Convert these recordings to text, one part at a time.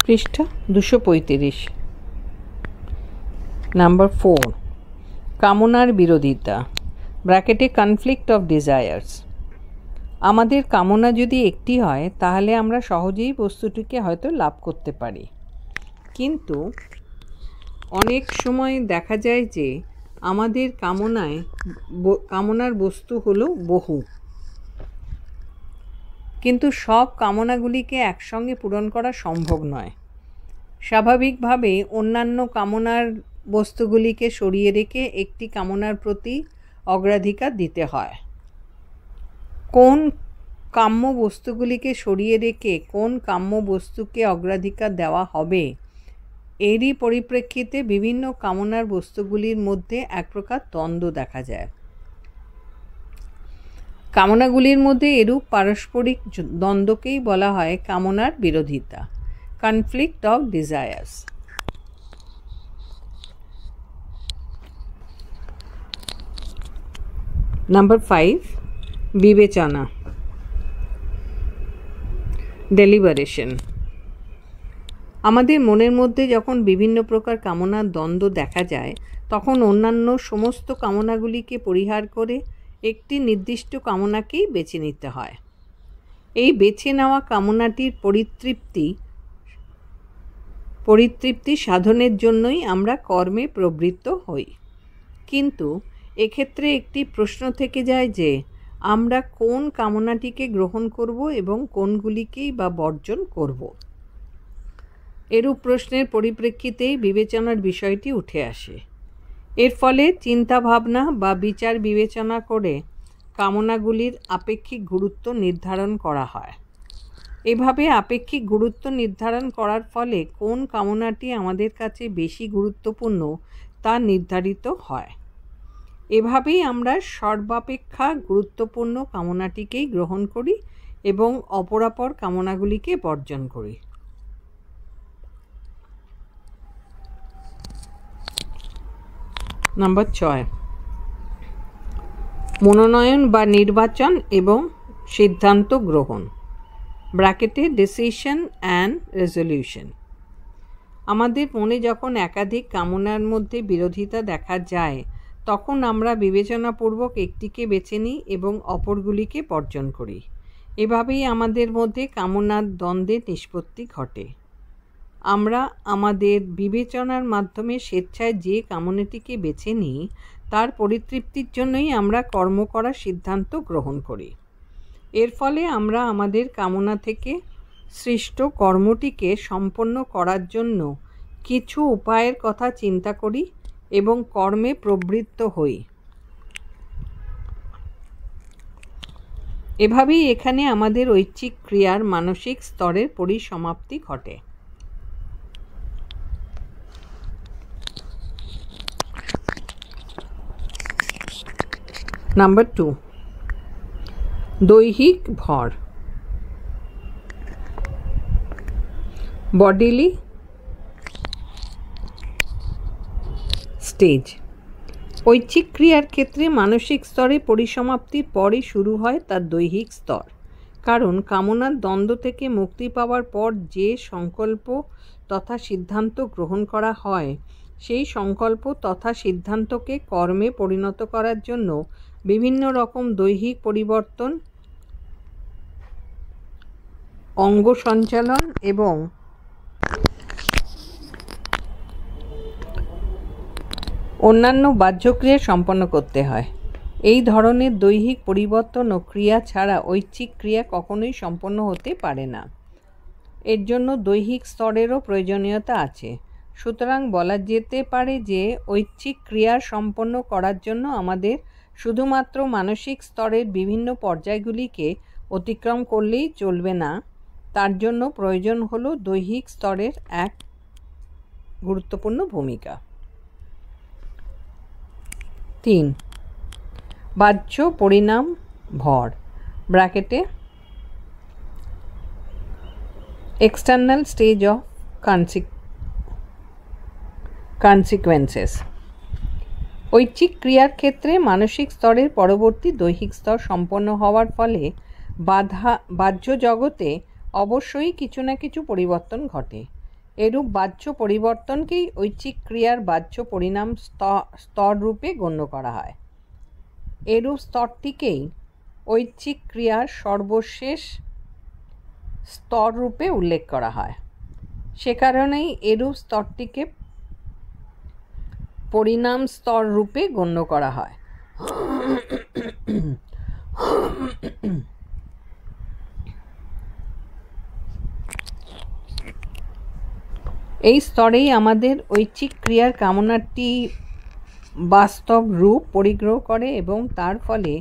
পৃষ্ঠা 235। নাম্বার 4, কামনার বিরোধিতা ব্র্যাকেটে কনফ্লিক্ট অফ ডিজায়ার্স। আমাদের কামনা যদি একটি হয় তাহলে আমরা সহজেই বস্তুটিকে হয়তো লাভ করতে পারি, কিন্তু অনেক সময় দেখা যায় যে আমাদের কামনার বস্তু হলো বহু, কিন্তু সব কামনাগুলিকে একসঙ্গে পূরণ করা সম্ভব নয়। স্বাভাবিকভাবে অন্যান্য কামনার বস্তুগুলিকে সরিয়ে রেখে একটি কামনার প্রতি অগ্রাধিকার দিতে হয়। কোন কাম্য বস্তুগুলিকে সরিয়ে রেখে কোন কাম্য বস্তুকে অগ্রাধিকার দেওয়া হবে, এরই পরিপ্রেক্ষিতে বিভিন্ন কামনার বস্তুগুলির মধ্যে এক প্রকার দ্বন্দ্ব দেখা যায়। কামনাগুলির মধ্যে এরূপ পারস্পরিক দ্বন্দ্বকেই বলা হয় কামনার বিরোধিতা, কনফ্লিক্ট অফ ডিজায়ার্স। নাম্বার 5, বিবেচনা, ডেলিবারেশন। আমাদের মনের মধ্যে যখন বিভিন্ন প্রকার কামনার দ্বন্দ্ব দেখা যায়, তখন অন্যান্য সমস্ত কামনাগুলিকে পরিহার করে একটি নির্দিষ্ট কামনাকেই বেছে নিতে হয়। এই বেছে নেওয়া কামনাটির পরিতৃপ্তি সাধনের জন্যই আমরা কর্মে প্রবৃত্ত হই। কিন্তু এক্ষেত্রে একটি প্রশ্ন থেকে যায় যে আমরা কোন কামনাটিকে গ্রহণ করব এবং কোনগুলিকেই বা বর্জন করব। এরূপ প্রশ্নের পরিপ্রেক্ষিতেই বিবেচনার বিষয়টি উঠে আসে। এর ফলে চিন্তা ভাবনা বা বিচার বিবেচনা করে কামনাগুলির আপেক্ষিক গুরুত্ব নির্ধারণ করা হয়। এভাবে আপেক্ষিক গুরুত্ব নির্ধারণ করার ফলে কোন কামনাটি আমাদের কাছে বেশি গুরুত্বপূর্ণ তা নির্ধারিত হয়। এভাবেই আমরা সর্বাপেক্ষা গুরুত্বপূর্ণ কামনাটিকেই গ্রহণ করি এবং অপরাপর কামনাগুলিকে বর্জন করি। নাম্বার 6, মনোনয়ন বা নির্বাচন এবং সিদ্ধান্ত গ্রহণ ব্র্যাকেটে ডিসিশন অ্যান্ড রেজলিউশন। আমাদের মনে যখন একাধিক কামনার মধ্যে বিরোধিতা দেখা যায়, তখন আমরা বিবেচনাপূর্বক একটিকে বেছে নিই এবং অপরগুলিকে বর্জন করি। এভাবেই আমাদের মধ্যে কামনার দ্বন্দ্বের নিষ্পত্তি ঘটে। আমরা আমাদের বিবেচনার মাধ্যমে স্বেচ্ছায় যে কামনাটিকে বেছে নিই, তার পরিতৃপ্তির জন্যই আমরা কর্ম করার সিদ্ধান্ত গ্রহণ করি। এর ফলে আমরা আমাদের কামনা থেকে সৃষ্ট কর্মটিকে সম্পন্ন করার জন্য কিছু উপায়ের কথা চিন্তা করি এবং কর্মে প্রবৃত্ত হই। এভাবেই এখানে আমাদের ঐচ্ছিক ক্রিয়ার মানসিক স্তরের পরিসমাপ্তি ঘটে। নাম্বার 2, দৈহিক ভর, বডিলি স্টেজ। ঐচ্ছিক ক্রিয়ার ক্ষেত্রে মানসিক স্তরে পরিসমাপ্তির পরই শুরু হয় তার দৈহিক স্তর, কারণ কামনার দ্বন্দ্ব থেকে মুক্তি পাওয়ার পর যে সংকল্প তথা সিদ্ধান্ত গ্রহণ করা হয়, সেই সংকল্প তথা সিদ্ধান্তকে কর্মে পরিণত করার জন্য বিভিন্ন রকম দৈহিক পরিবর্তন, অঙ্গ সঞ্চালন এবং অন্যান্য বাহ্যক্রিয়া সম্পন্ন করতে হয়। এই ধরনের দৈহিক পরিবর্তন ও ক্রিয়া ছাড়া ঐচ্ছিক ক্রিয়া কখনোই সম্পন্ন হতে পারে না। এর জন্য দৈহিক স্তরেরও প্রয়োজনীয়তা আছে। সুতরাং বলা যেতে পারে যে ঐচ্ছিক ক্রিয়া সম্পন্ন করার জন্য আমাদের শুধুমাত্র মানসিক স্তরের বিভিন্ন পর্যায়গুলিকে অতিক্রম করলেই চলবে না, তার জন্য প্রয়োজন হলো দৈহিক স্তরের এক গুরুত্বপূর্ণ ভূমিকা। 3, বাহ্য পরিণাম ভর ব্র্যাকেটে এক্সটার্নাল স্টেজ অফ কনসিকুয়েন্সেস। ঐচ্ছিক ক্রিয়ার ক্ষেত্রে মানসিক স্তরের পরবর্তী দৈহিক স্তর সম্পন্ন হওয়ার ফলে বাহ্য জগতে অবশ্যই কিছু না কিছু পরিবর্তন ঘটে। এরূপ বাহ্য পরিবর্তনকেই ঐচ্ছিক ক্রিয়ার বাহ্য পরিণাম স্তর রূপে গণ্য করা হয়। এরূপ স্তরটিকেই ঐচ্ছিক ক্রিয়ার সর্বশেষ স্তর রূপে উল্লেখ করা হয়। সে কারণেই এরূপ স্তরটিকে পরিণাম স্তর রূপে গণ্য করা হয়। এই স্তরেই আমাদের ঐচ্ছিক ক্রিয়ার কামনাটি বাস্তব রূপ পরিগ্রহ করে এবং তার ফলে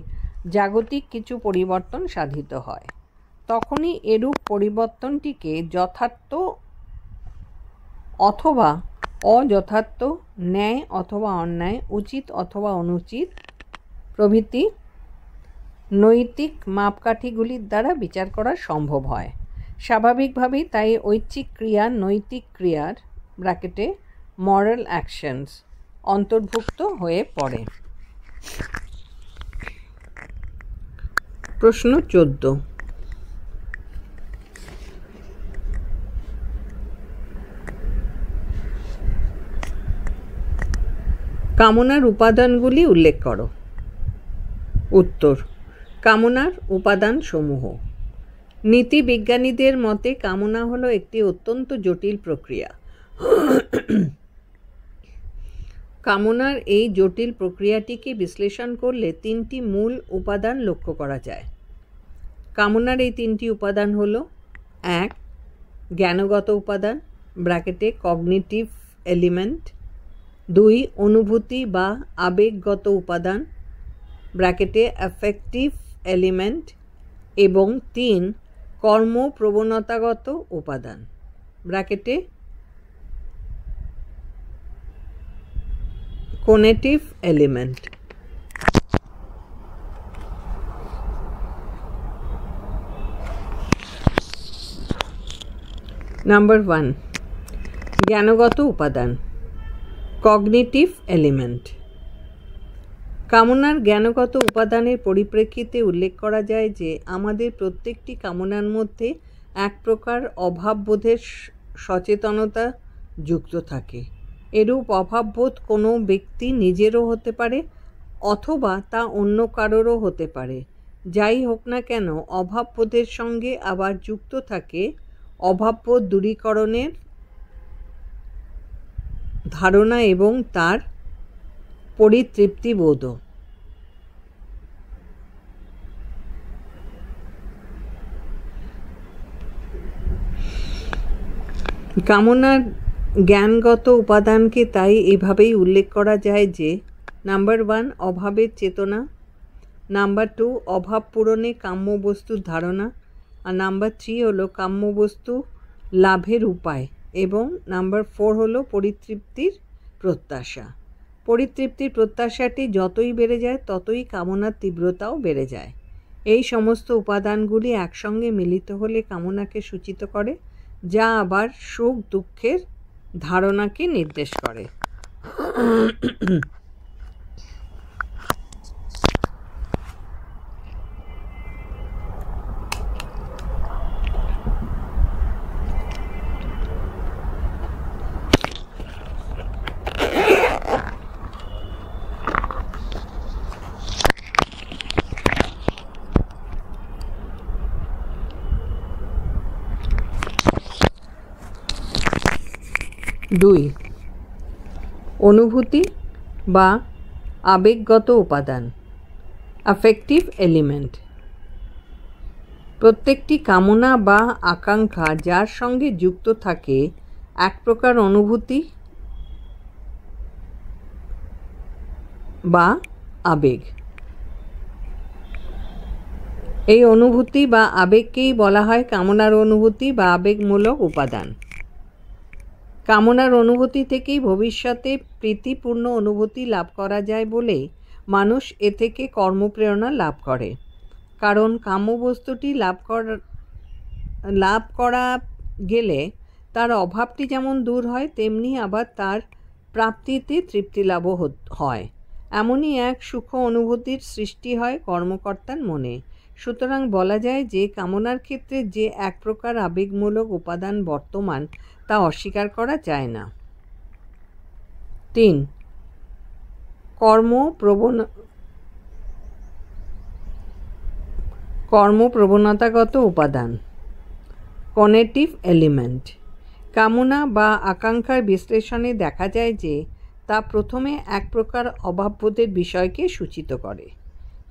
জাগতিক কিছু পরিবর্তন সাধিত হয়। তখনই এরূপ পরিবর্তনটিকে যথার্থ অথবা অযথার্থ, ন্যায় অথবা অন্যায়, উচিত অথবা অনুচিত প্রভৃতি নৈতিক মাপকাঠিগুলির দ্বারা বিচার করা সম্ভব হয়। স্বাভাবিকভাবেই তাই ঐচ্ছিক ক্রিয়া নৈতিক ক্রিয়ার ব্র্যাকেটে মরাল অ্যাকশনস অন্তর্ভুক্ত হয়ে পড়ে। প্রশ্ন 14। কামনার উপাদানগুলি উল্লেখ করো। উত্তর: কামনার উপাদান সমূহ। নীতিবিজ্ঞানীদের মতে কামনা হলো একটি অত্যন্ত জটিল প্রক্রিয়া। কামনার এই জটিল প্রক্রিয়াটিকে বিশ্লেষণ করলে তিনটি মূল উপাদান লক্ষ্য করা যায়। কামনার এই তিনটি উপাদান হলো: 1. জ্ঞানগত উপাদান ব্র্যাকেটে কগনিটিভ এলিমেন্ট, 2. অনুভূতি বা আবেগগত উপাদান ব্র্যাকেটে অ্যাফেক্টিভ এলিমেন্ট এবং 3. কর্মপ্রবণতাগত উপাদান ব্র্যাকেটে কোনেটিভ এলিমেন্ট। নাম্বার 1, জ্ঞানগত উপাদান কগনিটিভ এলিমেন্ট। কামনার জ্ঞানগত উপাদানের পরিপ্রেক্ষিতে উল্লেখ করা যায় যে আমাদের প্রত্যেকটি কামনার মধ্যে এক প্রকার অভাববোধের সচেতনতা যুক্ত থাকে। এরূপ অভাববোধ কোনো ব্যক্তি নিজেরও হতে পারে অথবা তা অন্য কারোরও হতে পারে। যাই হোক না কেন, অভাববোধের সঙ্গে আবার যুক্ত থাকে অভাববোধ দূরীকরণের ধারণা এবং তার পরিতৃপ্তিবোধও। কামনার জ্ঞানগত উপাদানকে তাই এভাবেই উল্লেখ করা যায় যে: নাম্বার 1, অভাবের চেতনা, নাম্বার 2, অভাব পূরণে কাম্য বস্তুর ধারণা, আর নাম্বার 3 হলো কাম্য বস্তু লাভের উপায়, এবং নাম্বার 4 হলো পরিতৃপ্তির প্রত্যাশা। পরিতৃপ্তির প্রত্যাশাটি যতই বেড়ে যায় ততই কামনার তীব্রতাও বেড়ে যায়। এই সমস্ত উপাদানগুলি একসঙ্গে মিলিত হলে কামনাকে সূচিত করে, যা আবার সুখ দুঃখের ধারণাকে নির্দেশ করে। দুই, অনুভূতি বা আবেগগত উপাদান অ্যাফেক্টিভ এলিমেন্ট। প্রত্যেকটি কামনা বা আকাঙ্ক্ষা যার সঙ্গে যুক্ত থাকে এক প্রকার অনুভূতি বা আবেগ। এই অনুভূতি বা আবেগকেই বলা হয় কামনার অনুভূতি বা আবেগমূলক উপাদান। কামনার অনুভূতি থেকেই ভবিষ্যতে প্রীতিপূর্ণ অনুভূতি লাভ করা যায় বলে মানুষ এ থেকে কর্মপ্রেরণা লাভ করে। কারণ কাম্যবস্তুটি লাভ করা গেলে তার অভাবটি যেমন দূর হয়, তেমনি আবার তার প্রাপ্তিতে তৃপ্তি লাভও হয়। এমনই এক সুখ অনুভূতির সৃষ্টি হয় কর্মকর্তার মনে। সুতরাং বলা যায় যে কামনার ক্ষেত্রে যে এক প্রকার আবেগমূলক উপাদান বর্তমান তা অস্বীকার করা যায় না। 3. কর্মপ্রবণতাগত উপাদান, কনেটিভ এলিমেন্ট। কামনা বা আকাঙ্ক্ষার বিশ্লেষণে দেখা যায় যে তা প্রথমে এক প্রকার অভাববোধের বিষয়কে সূচিত করে,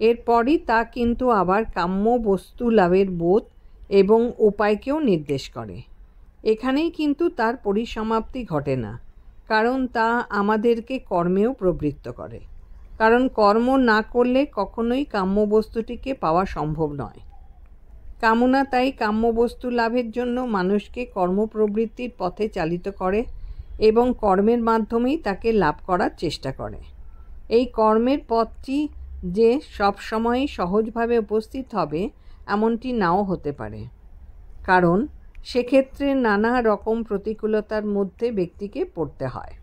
এরপরই তা কিন্তু আবার কাম্য বস্তু লাভের বোধ এবং উপায়কেও নির্দেশ করে। এখানেই কিন্তু তার পরিসমাপ্তি ঘটে না, কারণ তা আমাদেরকে কর্মেও প্রবৃত্ত করে। কারণ কর্ম না করলে কখনোই কাম্য বস্তুটিকে পাওয়া সম্ভব নয়। কামনা তাই কাম্য বস্তু লাভের জন্য মানুষকে কর্মপ্রবৃত্তির পথে চালিত করে এবং কর্মের মাধ্যমেই তাকে লাভ করার চেষ্টা করে। এই কর্মের পথটি যে সবসময়ই সহজভাবে উপস্থিত হবে এমনটি নাও হতে পারে, কারণ সেক্ষেত্রে নানা রকম প্রতিকূলতার মধ্যে ব্যক্তিকে পড়তে হয়।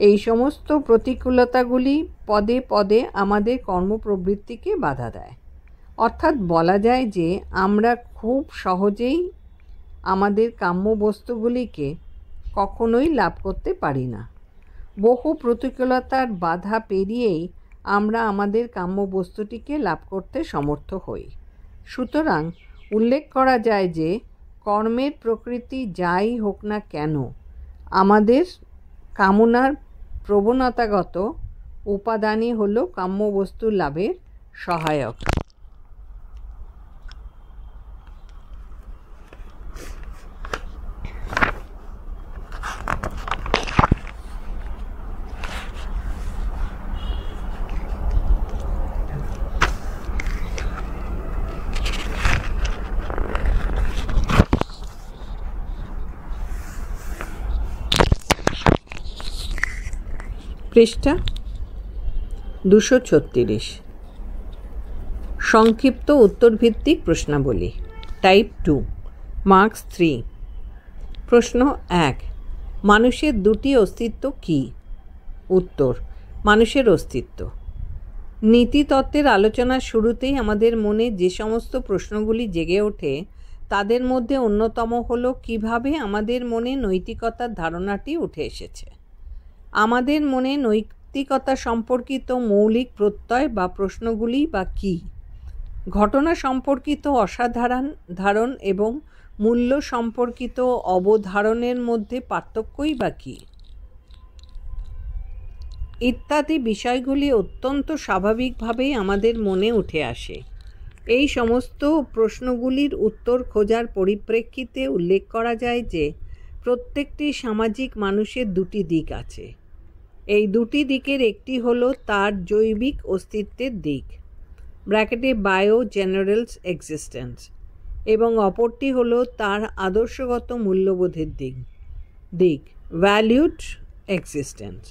এই সমস্ত প্রতিকূলতাগুলি পদে পদে আমাদের কর্মপ্রবৃত্তিকে বাধা দেয়। অর্থাৎ বলা যায় যে আমরা খুব সহজেই আমাদের কাম্য বস্তুগুলিকে কখনোই লাভ করতে পারি না। বহু প্রতিকূলতার বাধা পেরিয়েই আমরা আমাদের কাম্য বস্তুটিকে লাভ করতে সমর্থ হই। সুতরাং উল্লেখ করা যায় যে কর্মের প্রকৃতি যাই হোক না কেন, আমাদের কামনার প্রবণতাগত উপাদানই হল কাম্য বস্তু লাভের সহায়ক। পৃষ্ঠা 236। সংক্ষিপ্ত উত্তরভিত্তিক প্রশ্নাবলী, টাইপ 2, মার্কস 3। প্রশ্ন 1, মানুষের দুটি অস্তিত্ব কি? উত্তর, মানুষের অস্তিত্ব। নীতিতত্ত্বের আলোচনার শুরুতেই আমাদের মনে যে সমস্ত প্রশ্নগুলি জেগে ওঠে তাদের মধ্যে অন্যতম হল কিভাবে আমাদের মনে নৈতিকতার ধারণাটি উঠে এসেছে। আমাদের মনে নৈতিকতা সম্পর্কিত মৌলিক প্রত্যয় বা প্রশ্নগুলি বা কী? ঘটনা সম্পর্কিত অসাধারণ এবং মূল্য সম্পর্কিত অবধারণের মধ্যে পার্থক্যই বা কী? ইত্যাদি বিষয়গুলি অত্যন্ত স্বাভাবিকভাবেই আমাদের মনে উঠে আসে। এই সমস্ত প্রশ্নগুলির উত্তর খোঁজার পরিপ্রেক্ষিতে উল্লেখ করা যায় যে প্রত্যেকটি সামাজিক মানুষের দুটি দিক আছে। এই দুটি দিকের একটি হলো তার জৈবিক অস্তিত্বের দিক, ব্র্যাকেটে বায়ো জেনারেলস এক্সিস্টেন্স, এবং অপরটি হলো তার আদর্শগত মূল্যবোধের দিক, ভ্যালিউড এক্সিস্টেন্স।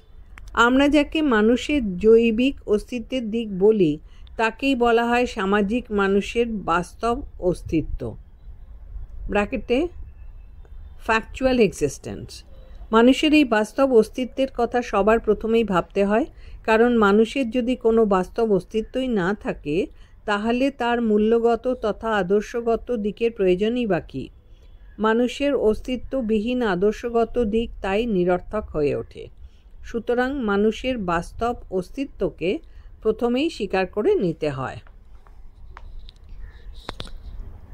আমরা যাকে মানুষের জৈবিক অস্তিত্বের দিক বলি তাকেই বলা হয় সামাজিক মানুষের বাস্তব অস্তিত্ব, ব্র্যাকেটে ফ্যাকচুয়াল এক্সিস্টেন্স। মানুষের এই বাস্তব অস্তিত্বের কথা সবার প্রথমেই ভাবতে হয়, কারণ মানুষের যদি কোনো বাস্তব অস্তিত্বই না থাকে তাহলে তার মূল্যগত তথা আদর্শগত দিকের প্রয়োজনই বা কী? মানুষের অস্তিত্ববিহীন আদর্শগত দিক তাই নিরর্থক হয়ে ওঠে। সুতরাং মানুষের বাস্তব অস্তিত্বকে প্রথমেই স্বীকার করে নিতে হয়।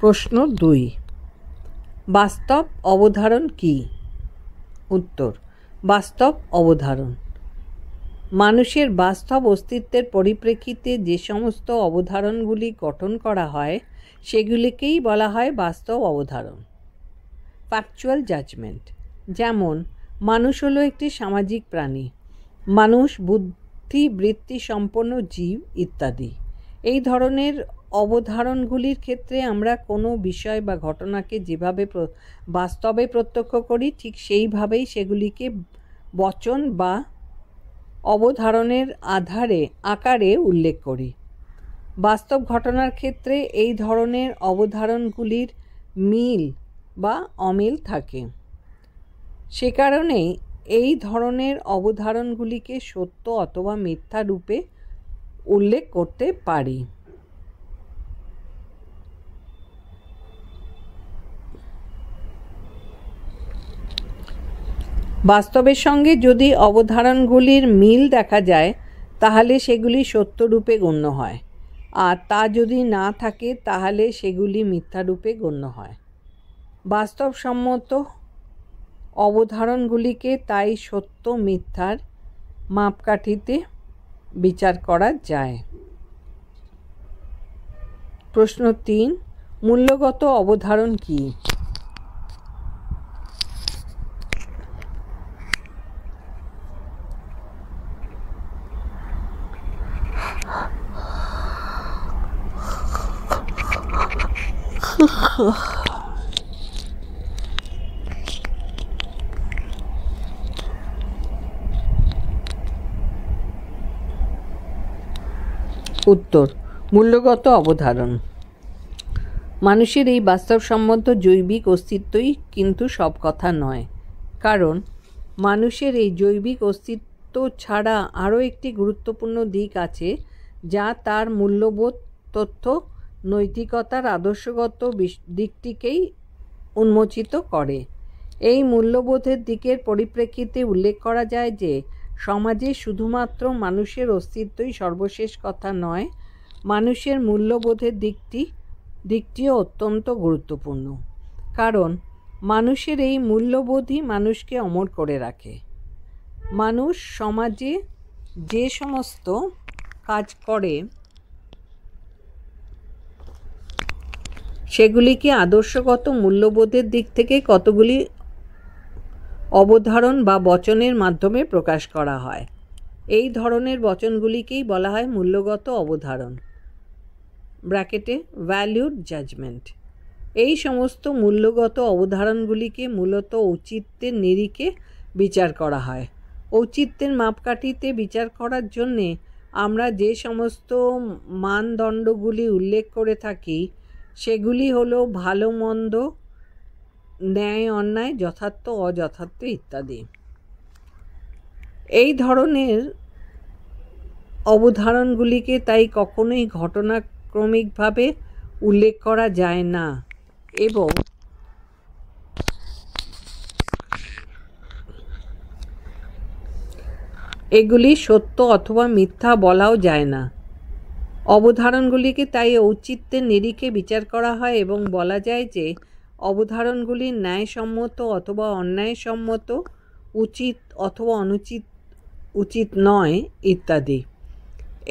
প্রশ্ন 2, বাস্তব অবধারণ কি? উত্তর, বাস্তব অবধারণ মানুষের বাস্তব অস্তিত্বের পরিপ্রেক্ষিতে যে সমস্ত অবধারণগুলি গঠন করা হয় সেগুলিকেই বলা হয় বাস্তব অবধারণ, ফ্যাকচুয়াল জাজমেন্ট। যেমন, মানুষ হলো একটি সামাজিক প্রাণী, মানুষ বুদ্ধিবৃত্তি সম্পন্ন জীব ইত্যাদি। এই ধরনের অবধারণগুলির ক্ষেত্রে আমরা কোনো বিষয় বা ঘটনাকে যেভাবে বাস্তবে প্রত্যক্ষ করি ঠিক সেইভাবেই সেগুলিকে বচন বা অবধারণের আকারে উল্লেখ করি। বাস্তব ঘটনার ক্ষেত্রে এই ধরনের অবধারণগুলির মিল বা অমিল থাকে। সে কারণেই এই ধরনের অবধারণগুলিকে সত্য অথবা মিথ্যা রূপে উল্লেখ করতে পারি। বাস্তবের সঙ্গে যদি অবধারণগুলির মিল দেখা যায় তাহলে সেগুলি সত্যরূপে গণ্য হয়, আর তা যদি না থাকে তাহলে সেগুলি মিথ্যারূপে গণ্য হয়। বাস্তবসম্মত অবধারণগুলিকে তাই সত্য মিথ্যার মাপকাঠিতে বিচার করা যায়। প্রশ্ন 3, মূল্যগত অবধারণ কি? উত্তর, মূল্যগত অবধারণ। মানুষের এই বাস্তবসম্মত জৈবিক অস্তিত্বই কিন্তু সব কথা নয়, কারণ মানুষের এই জৈবিক অস্তিত্ব ছাড়া আরও একটি গুরুত্বপূর্ণ দিক আছে যা তার মূল্যবোধ, তথ্য, নৈতিকতার আদর্শগত দিকটিকেই উন্মোচিত করে। এই মূল্যবোধের দিকের পরিপ্রেক্ষিতে উল্লেখ করা যায় যে সমাজে শুধুমাত্র মানুষের অস্তিত্বই সর্বশেষ কথা নয়, মানুষের মূল্যবোধের দিকটিও অত্যন্ত গুরুত্বপূর্ণ, কারণ মানুষের এই মূল্যবোধই মানুষকে অমর করে রাখে। মানুষ সমাজে যে সমস্ত কাজ করে সেগুলিকে আদর্শগত মূল্যবোধের দিক থেকে কতগুলি অবধারণ বা বচনের মাধ্যমে প্রকাশ করা হয়। এই ধরনের বচনগুলিকেই বলা হয় মূল্যগত অবধারণ ব্র্যাকেটে ভ্যালিউড জাজমেন্ট। এই সমস্ত মূল্যগত অবধারণগুলিকে মূলত ঔচিত্যের নিরিখে বিচার করা হয়। ঔচিত্যের মাপকাঠিতে বিচার করার জন্যে আমরা যে সমস্ত মানদণ্ডগুলি উল্লেখ করে থাকি সেগুলি হলো ভালো মন্দ, ন্যায় অন্যায়, যথার্থ অযথার্থ ইত্যাদি। এই ধরনের অবধারণগুলিকে তাই কখনোই ঘটনাক্রমিকভাবে উল্লেখ করা যায় না এবং এগুলি সত্য অথবা মিথ্যা বলাও যায় না। অবধারণগুলিকে তাই ঔচিত্যের নিরিখে বিচার করা হয় এবং বলা যায় যে অবধারণগুলি ন্যায়সম্মত অথবা অন্যায়সম্মত, উচিত অথবা অনুচিত, উচিত নয় ইত্যাদি।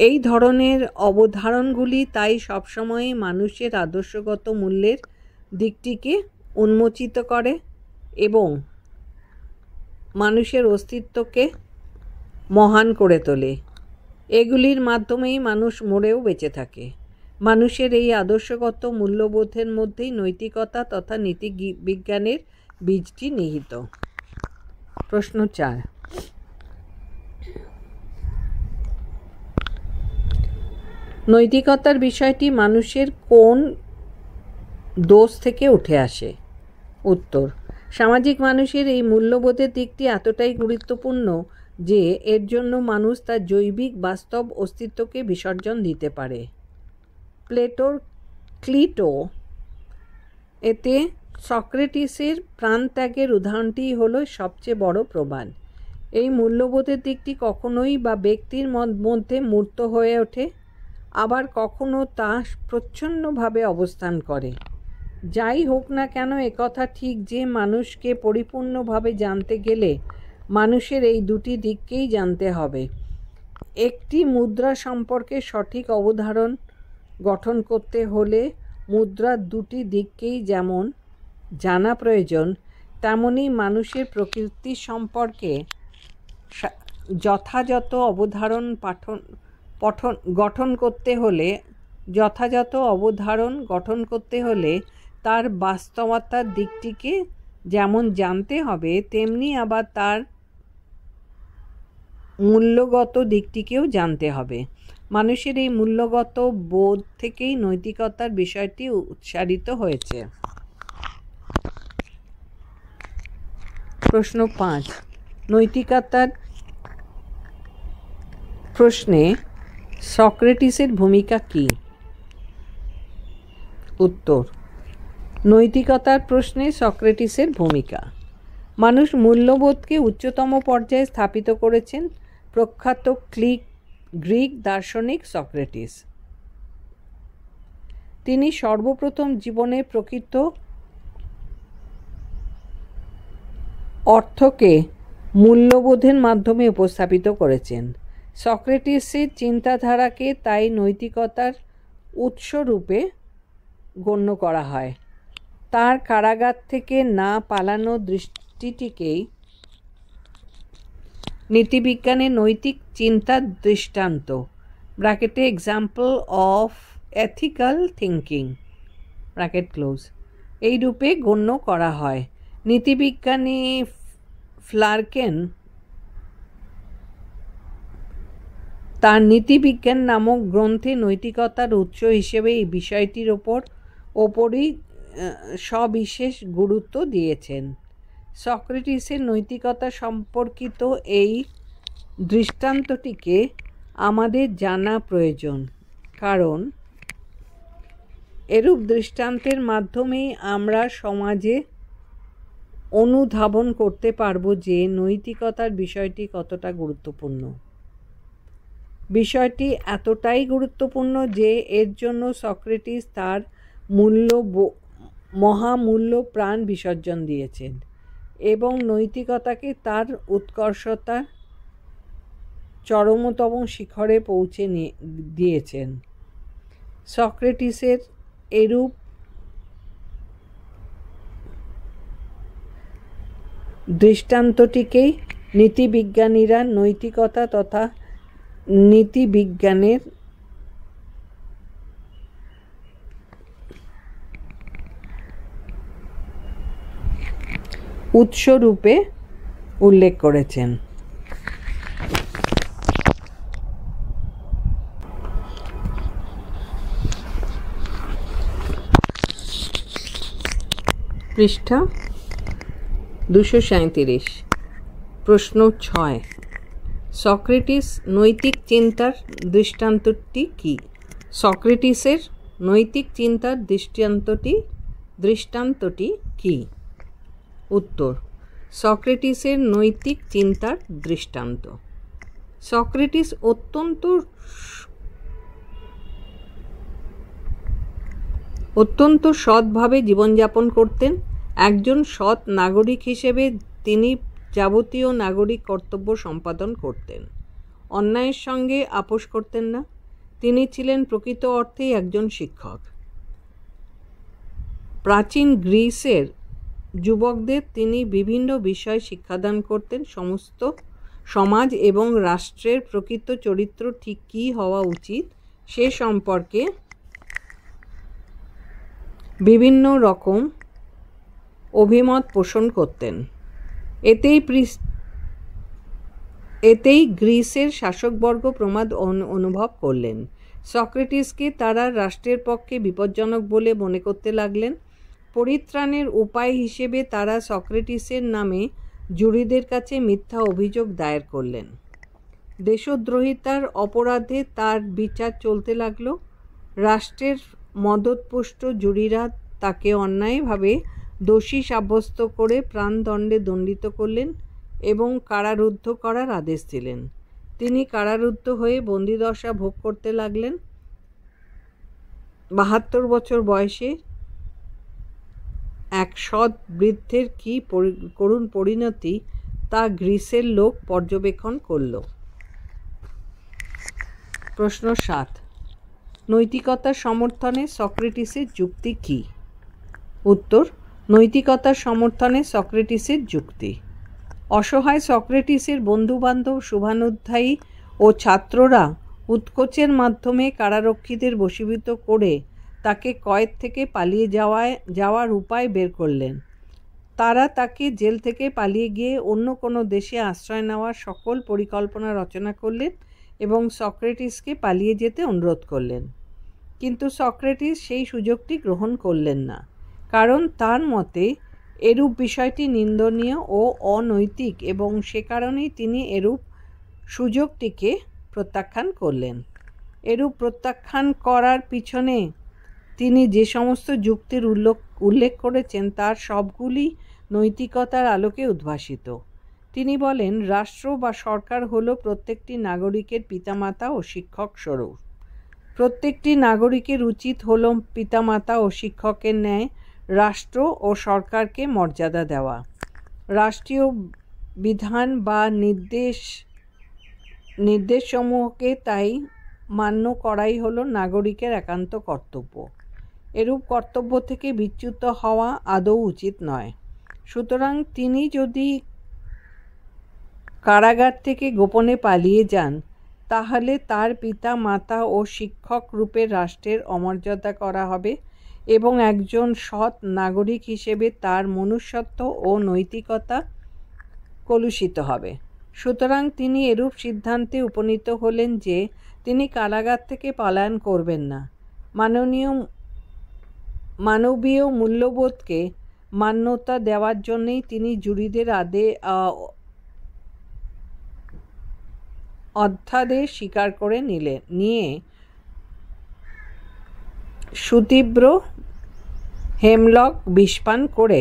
এই ধরনের অবধারণগুলি তাই সবসময়ই মানুষের আদর্শগত মূল্যের দিকটিকে উন্মোচিত করে এবং মানুষের অস্তিত্বকে মহান করে তোলে। এগুলির মাধ্যমেই মানুষ মরেও বেঁচে থাকে। মানুষের এই আদর্শগত মূল্যবোধের মধ্যেই নৈতিকতা তথা নীতি বিজ্ঞানের বীজটি নিহিত। প্রশ্ন 4, নৈতিকতার বিষয়টি মানুষের কোন দোষ থেকে উঠে আসে? উত্তর, সামাজিক মানুষের এই মূল্যবোধের দিকটি এতটাই গুরুত্বপূর্ণ যে এর জন্য মানুষ তার জৈবিক বাস্তব অস্তিত্বকে বিসর্জন দিতে পারে। প্লেটোর ক্লিটো এতে সক্রেটিসের প্রাণত্যাগের উদাহরণটি হলো সবচেয়ে বড় প্রমাণ। এই মূল্যবোধের দিকটি কখনোই বা ব্যক্তির মধ্যে মূর্ত হয়ে ওঠে, আবার কখনো তা প্রচ্ছন্নভাবে অবস্থান করে। যাই হোক না কেন, একথা ঠিক যে মানুষকে পরিপূর্ণভাবে জানতে গেলে মানুষের এই দুটি দিককেই জানতে হবে। একটি মুদ্রা সম্পর্কে সঠিক অবধারণ গঠন করতে হলে মুদ্রার দুটি দিককেই যেমন জানা প্রয়োজন, তেমনি মানুষের প্রকৃতি সম্পর্কে যথাযথ অবধারণ গঠন করতে হলে তার বাস্তবতার দিকটিকে যেমন জানতে হবে, তেমনি আবার তার মূল্যগত দিকটিকেও জানতে হবে। মানুষের এই মূল্যগত বোধ থেকেই নৈতিকতার বিষয়টি উৎসারিত হয়েছে। প্রশ্ন 5, নৈতিকতার প্রশ্নে সক্রেটিসের ভূমিকা কী? উত্তর, নৈতিকতার প্রশ্নে সক্রেটিসের ভূমিকা। মানুষ মূল্যবোধকে উচ্চতম পর্যায়ে স্থাপিত করেছেন প্রখ্যাত গ্রিক দার্শনিক সক্রেটিস। তিনি সর্বপ্রথম জীবনে প্রকৃত অর্থকে মূল্যবোধের মাধ্যমে উপস্থাপিত করেছেন। সক্রেটিসের চিন্তাধারাকে তাই নৈতিকতার উৎসরূপে গণ্য করা হয়। তার কারাগার থেকে না পালানো দৃষ্টিটিকেই নীতিবিজ্ঞানের নৈতিক চিন্তার দৃষ্টান্ত ব্র্যাকেটে example of ethical thinking bracket close এই রূপে গণ্য করা হয়। নীতিবিজ্ঞানী ফ্লারকেন তার নীতিবিজ্ঞান নামক গ্রন্থে নৈতিকতার উৎস হিসেবে এই বিষয়টির ওপরই সবিশেষ গুরুত্ব দিয়েছেন। সক্রেটিসের নৈতিকতা সম্পর্কিত এই দৃষ্টান্তটিকে আমাদের জানা প্রয়োজন, কারণ এরূপ দৃষ্টান্তের মাধ্যমেই আমরা সমাজে অনুধাবন করতে পারব যে নৈতিকতার বিষয়টি কতটা গুরুত্বপূর্ণ। বিষয়টি এতটাই গুরুত্বপূর্ণ যে এর জন্য সক্রেটিস তার মহামূল্য প্রাণ বিসর্জন দিয়েছেন এবং নৈতিকতাকে তার উৎকর্ষতার চরমতম শিখরে পৌঁছে দিয়েছেন। সক্রেটিসের এরূপ দৃষ্টান্তটিকেই নীতিবিজ্ঞানীরা নৈতিকতা তথা নীতিবিজ্ঞানের উৎসরূপে উল্লেখ করেছেন। পৃষ্ঠা 237, প্রশ্ন 6। সক্রেটিস নৈতিক চিন্তার দৃষ্টান্তটি কী? সক্রেটিসের নৈতিক চিন্তার দৃষ্টান্তটি কী? উত্তর: সক্রেটিসের নৈতিক চিন্তার দৃষ্টান্ত। সক্রেটিস অত্যন্ত সৎভাবে জীবনযাপন করতেন। একজন সৎ নাগরিক হিসেবে তিনি যাবতীয় নাগরিক কর্তব্য সম্পাদন করতেন। অন্যায়ের সঙ্গে আপোষ করতেন না। তিনি ছিলেন প্রকৃত অর্থেই একজন শিক্ষক। প্রাচীন গ্রিসের যুবকদের তিনি বিভিন্ন বিষয়ে শিক্ষাদান করতেন। সমস্ত সমাজ এবং রাষ্ট্রের প্রকৃত চরিত্র ঠিক কী হওয়া উচিত সে সম্পর্কে বিভিন্ন রকম অভিমত পোষণ করতেন। এতেই গ্রিসের শাসকবর্গ প্রমাদ অনুভব করলেন। সক্রেটিসকে তারা রাষ্ট্রের পক্ষে বিপজ্জনক বলে মনে করতে লাগলেন। পরিত্রাণের উপায় হিসেবে তারা সক্রেটিসের নামে জুরিদের কাছে মিথ্যা অভিযোগ দায়ের করলেন। দেশদ্রোহিতার অপরাধে তার বিচার চলতে লাগলো। রাষ্ট্রের মদতপুষ্ট জুরিরা তাকে অন্যায়ভাবে দোষী সাব্যস্ত করে প্রাণদণ্ডে দণ্ডিত করলেন এবং কারারুদ্ধ করার আদেশ দিলেন। তিনি কারারুদ্ধ হয়ে বন্দিদশা ভোগ করতে লাগলেন। 72 বছর বয়সে এক সৎ বৃদ্ধের কী করুণ পরিণতি তা গ্রিসের লোক পর্যবেক্ষণ করল। প্রশ্ন 7। নৈতিকতার সমর্থনে সক্রেটিসের যুক্তি কী? উত্তর: নৈতিকতার সমর্থনে সক্রেটিসের যুক্তি: অসহায় সক্রেটিসের বন্ধুবান্ধব, শুভানুধ্যায়ী ও ছাত্ররা উৎকোচের মাধ্যমে কারারক্ষীদের বশীভূত করে তাকে কয়েদ থেকে পালিয়ে যাওয়ার উপায় বের করলেন। তারা তাকে জেল থেকে পালিয়ে গিয়ে অন্য কোনো দেশে আশ্রয় নেওয়ার সকল পরিকল্পনা রচনা করলেন এবং সক্রেটিসকে পালিয়ে যেতে অনুরোধ করলেন। কিন্তু সক্রেটিস সেই সুযোগটি গ্রহণ করলেন না, কারণ তার মতে এরূপ বিষয়টি নিন্দনীয় ও অনৈতিক এবং সে কারণেই তিনি এরূপ সুযোগটিকে প্রত্যাখ্যান করলেন। এরূপ প্রত্যাখ্যান করার পিছনে তিনি যে সমস্ত যুক্তির উল্লেখ করেছেন তার সবগুলি নৈতিকতার আলোকে উদ্ভাসিত। তিনি বলেন, রাষ্ট্র বা সরকার হলো প্রত্যেকটি নাগরিকের পিতামাতা ও শিক্ষক স্বরূপ। প্রত্যেকটি নাগরিকের উচিত হলো পিতামাতা ও শিক্ষকের ন্যায় রাষ্ট্র ও সরকারকে মর্যাদা দেওয়া। রাষ্ট্রীয় বিধান বা নির্দেশসমূহকে তাই মান্য করাই হলো নাগরিকের একান্ত কর্তব্য। এরূপ কর্তব্য থেকে বিচ্যুত হওয়া আদৌ উচিত নয়। সুতরাং তিনি যদি কারাগার থেকে গোপনে পালিয়ে যান, তাহলে তার পিতা মাতা ও শিক্ষক রূপে রাষ্ট্রের অমর্যাদা করা হবে এবং একজন সৎ নাগরিক হিসেবে তার মনুষ্যত্ব ও নৈতিকতা কলুষিত হবে। সুতরাং তিনি এরূপ সিদ্ধান্তে উপনীত হলেন যে তিনি কারাগার থেকে পলায়ন করবেন না। মানবীয় মূল্যবোধকে মান্যতা দেওয়ার জন্যই তিনি জুরিদের অধ্যাদেশ স্বীকার করে নিয়ে সুতীব্র হেমলক বিষপান করে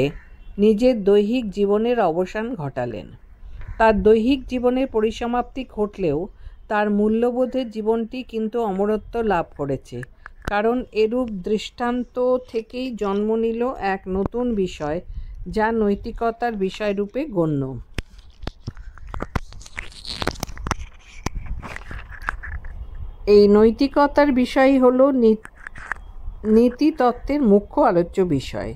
নিজের দৈহিক জীবনের অবসান ঘটালেন। তার দৈহিক জীবনের পরিসমাপ্তি ঘটলেও তার মূল্যবোধের জীবনটি কিন্তু অমরত্ব লাভ করেছে, কারণ এরূপ দৃষ্টান্ত থেকেই জন্ম নিল এক নতুন বিষয়, যা নৈতিকতার বিষয়রূপে গণ্য। এই নৈতিকতার বিষয় হল নীতিতত্ত্বের মুখ্য আলোচ্য বিষয়।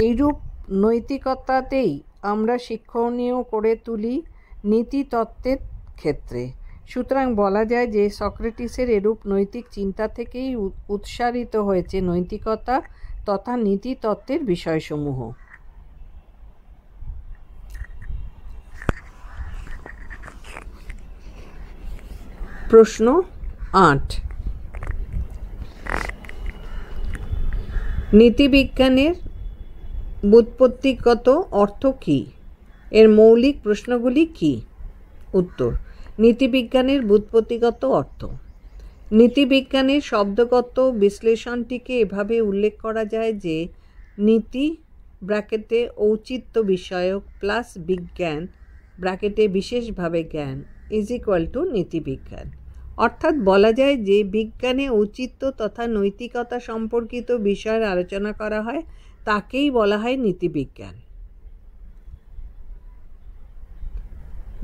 এইরূপ নৈতিকতাতেই আমরা শিক্ষণীয় করে তুলি নীতিতত্ত্বের ক্ষেত্রে। সুতরাং বলা যায় যে সক্রেটিসের এরূপ নৈতিক চিন্তা থেকেই উৎসারিত হয়েছে নৈতিকতা তথা নীতিতত্ত্বের বিষয়সমূহ। প্রশ্ন ৮। নীতিবিজ্ঞানের ব্যুৎপত্তিগত অর্থ কী? এর মৌলিক প্রশ্নগুলি কী? উত্তর: নীতিবিজ্ঞানের ব্যুৎপত্তিগত অর্থ। নীতিবিজ্ঞানের শব্দগত বিশ্লেষণটিকে এভাবে উল্লেখ করা যায় যে নীতি (ঔচিত্য বিষয়ক) প্লাস বিজ্ঞান (বিশেষভাবে জ্ঞান) নীতিবিজ্ঞান। অর্থাৎ বলা যায় যে বিজ্ঞানে ঔচিত্য তথা নৈতিকতা সম্পর্কিত বিষয়ের আলোচনা করা হয়, তাকেই বলা হয় নীতিবিজ্ঞান।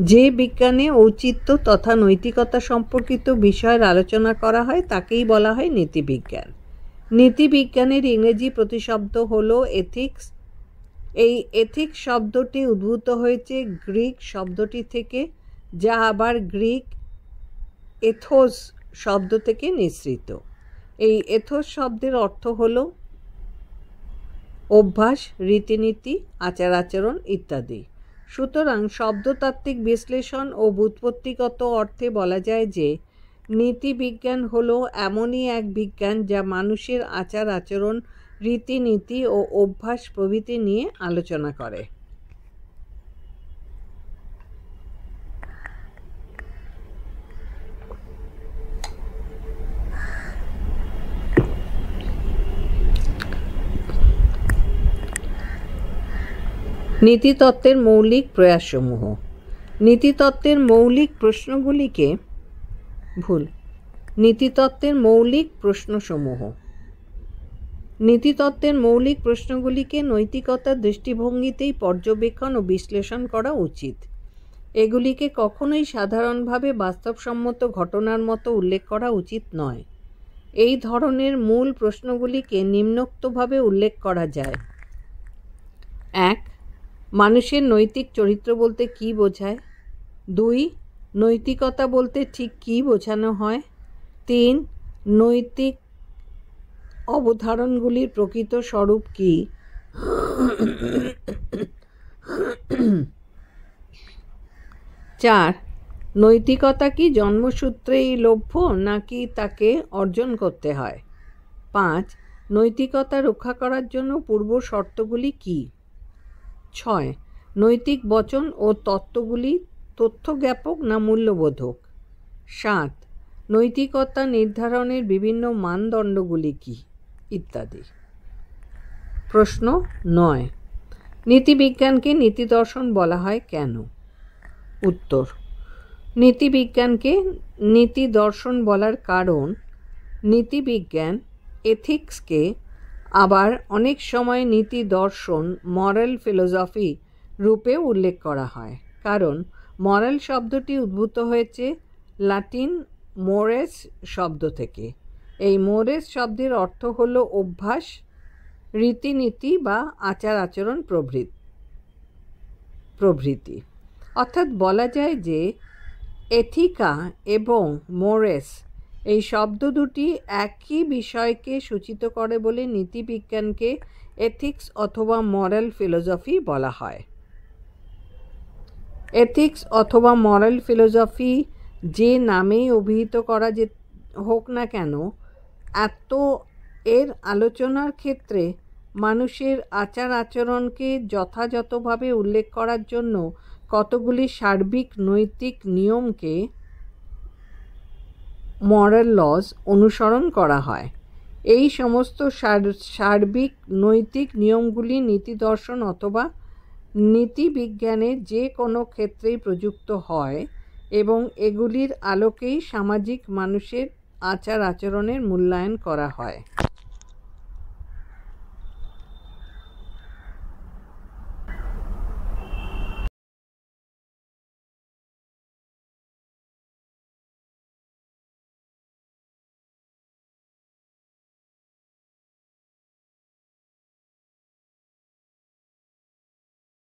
যে বিজ্ঞানে ঔচিত্য তথা নৈতিকতা সম্পর্কিত বিষয়ের আলোচনা করা হয় তাকেই বলা হয় নীতিবিজ্ঞান। নীতিবিজ্ঞানের ইংরেজি প্রতিশব্দ হলো এথিক্স। এই এথিক্স শব্দটি উদ্ভূত হয়েছে গ্রিক শব্দটি থেকে, যা আবার গ্রিক এথোস শব্দ থেকে নিঃসৃত। এই এথোস শব্দের অর্থ হলো অভ্যাস, রীতিনীতি, আচার আচরণ ইত্যাদি। সুতরাং শব্দতাত্ত্বিক বিশ্লেষণ ও ব্যুৎপত্তিগত অর্থে বলা যায় যে নীতিবিজ্ঞান হলো এমনই এক বিজ্ঞান যা মানুষের আচার আচরণ, রীতিনীতি ও অভ্যাস প্রভৃতি নিয়ে আলোচনা করে। নীতিতত্ত্বের মৌলিক প্রয়াসসমূহ। নীতিতত্ত্বের মৌলিক প্রশ্নগুলিকে নৈতিকতার দৃষ্টিভঙ্গিতেই পর্যবেক্ষণ ও বিশ্লেষণ করা উচিত। এগুলিকে কখনোই সাধারণভাবে বাস্তবসম্মত ঘটনার মতো উল্লেখ করা উচিত নয়। এই ধরনের মূল প্রশ্নগুলিকে নিম্নোক্তভাবে উল্লেখ করা যায়: ১. মানুষের নৈতিক চরিত্র বলতে কী বোঝায়? ২. নৈতিকতা বলতে ঠিক কী বোঝানো হয়? ৩. নৈতিক অবধারণগুলির প্রকৃত স্বরূপ কী? ৪. নৈতিকতা কি জন্মসূত্রেই লভ্য নাকি তাকে অর্জন করতে হয়? ৫. নৈতিকতা রক্ষা করার জন্য পূর্ব শর্তগুলি কী? ৬. নৈতিক বচন ও তত্ত্বগুলি তথ্যজ্ঞাপক না মূল্যবোধক? ৭. নৈতিকতা নির্ধারণের বিভিন্ন মানদণ্ডগুলি কী? ইত্যাদি। প্রশ্ন ৯। নীতিবিজ্ঞানকে নীতিদর্শন বলা হয় কেন? উত্তর, নীতিবিজ্ঞানকে নীতিদর্শন বলার কারণ নীতিবিজ্ঞান এথিক্সকে আবার অনেক সময় নীতি দর্শন মরাল ফিলোসফি রূপে উল্লেখ করা হয়। কারণ মরাল শব্দটি উদ্ভূত হয়েছে লাতিন মোরেস শব্দ থেকে। এই মোরেস শব্দের অর্থ হল অভ্যাস, রীতিনীতি বা আচার আচরণ প্রভৃতি। অর্থাৎ বলা যায় যে এথিকা এবং মোরেস এই শব্দ দুটি একই বিষয়কে সূচিত করে বলে নীতিবিজ্ঞানকে এথিক্স অথবা মরাল ফিলোসফি বলা হয়। এথিক্স অথবা মরাল ফিলোসফি যে নামেই অভিহিত করা যে হোক না কেন, এর আলোচনার ক্ষেত্রে মানুষের আচার আচরণকে যথাযথভাবে উল্লেখ করার জন্য কতগুলি সার্বিক নৈতিক নিয়মকে মরাল লজ অনুসরণ করা হয়। এই সমস্ত সার্বিক নৈতিক নিয়মগুলি নীতিদর্শন অথবা নীতিবিজ্ঞানের যে কোনো ক্ষেত্রেই প্রযুক্ত হয় এবং এগুলির আলোকেই সামাজিক মানুষের আচার আচরণের মূল্যায়ন করা হয়।